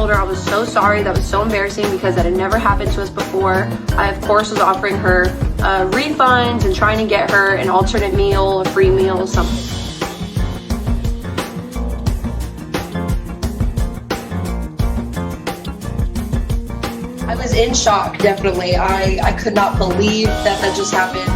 told her I was so sorry. That was so embarrassing because that had never happened to us before. I, of course, was offering her refunds and trying to get her an alternate meal, a free meal, something. I was in shock, definitely. I could not believe that that just happened.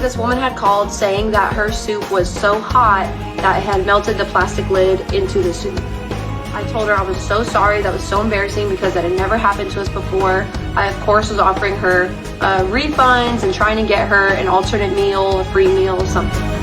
This woman had called saying that her soup was so hot that it had melted the plastic lid into the soup. I told her I was so sorry. That was so embarrassing because that had never happened to us before. I, of course, was offering her refunds and trying to get her an alternate meal, a free meal, something.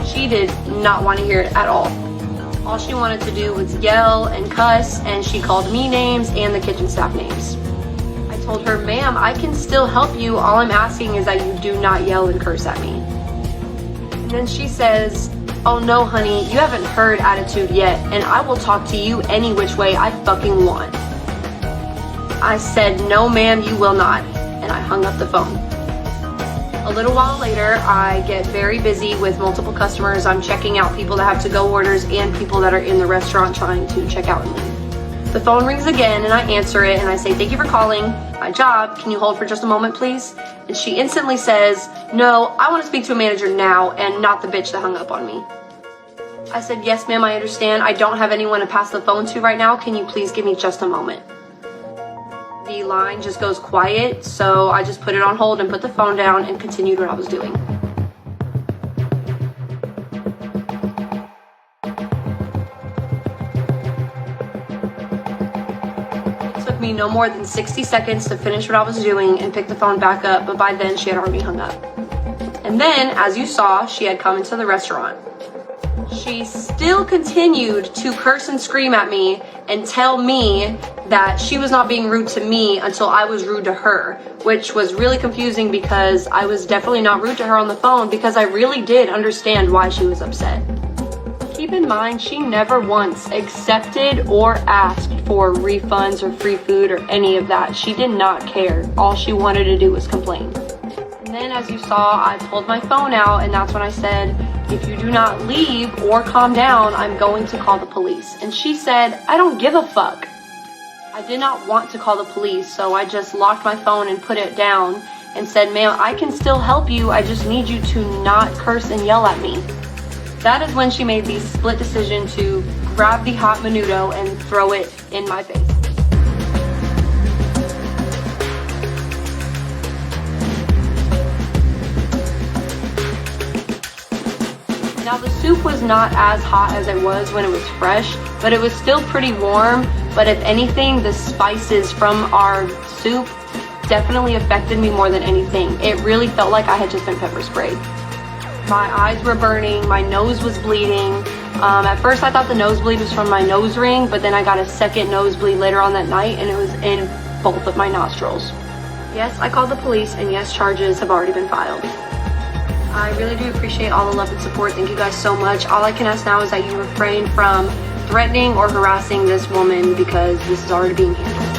She did not want to hear it at all. All she wanted to do was yell and cuss, and she called me names and the kitchen staff names. I told her, ma'am, I can still help you. All I'm asking is that you do not yell and curse at me. And then she says, oh no, honey, you haven't heard attitude yet, and I will talk to you any which way I fucking want. I said, no ma'am, you will not, and I hung up the phone. A little while later, I get very busy with multiple customers. I'm checking out people that have to-go orders and people that are in the restaurant trying to check out and leave. The phone rings again and I answer it and I say, thank you for calling my job. Can you hold for just a moment, please? And she instantly says, no, I want to speak to a manager now and not the bitch that hung up on me. I said, yes, ma'am, I understand. I don't have anyone to pass the phone to right now. Can you please give me just a moment? The line just goes quiet, so I just put it on hold and put the phone down and continued what I was doing. It took me no more than 60 seconds to finish what I was doing and pick the phone back up, but by then she had already hung up. And then, as you saw, she had come into the restaurant. She still continued to curse and scream at me and tell me that she was not being rude to me until I was rude to her, which was really confusing because I was definitely not rude to her on the phone because I really did understand why she was upset. Keep in mind, she never once accepted or asked for refunds or free food or any of that. She did not care. All she wanted to do was complain. And then, as you saw, I pulled my phone out and that's when I said, if you do not leave or calm down, I'm going to call the police. And she said, I don't give a fuck. I did not want to call the police, so I just locked my phone and put it down and said, ma'am, I can still help you. I just need you to not curse and yell at me. That is when she made the split decision to grab the hot menudo and throw it in my face. Now the soup was not as hot as it was when it was fresh, but it was still pretty warm. But if anything, the spices from our soup definitely affected me more than anything. It really felt like I had just been pepper sprayed. My eyes were burning, my nose was bleeding. At first I thought the nosebleed was from my nose ring, but then I got a second nosebleed later on that night and it was in both of my nostrils. Yes, I called the police and yes, charges have already been filed. I really do appreciate all the love and support. Thank you guys so much. All I can ask now is that you refrain from threatening or harassing this woman because this is already being handled.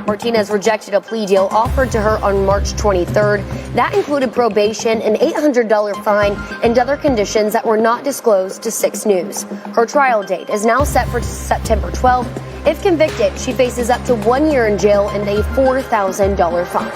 Martinez rejected a plea deal offered to her on March 23rd. That included probation, an $800 fine, and other conditions that were not disclosed to 6 News. Her trial date is now set for September 12th. If convicted, she faces up to 1 year in jail and a $4,000 fine.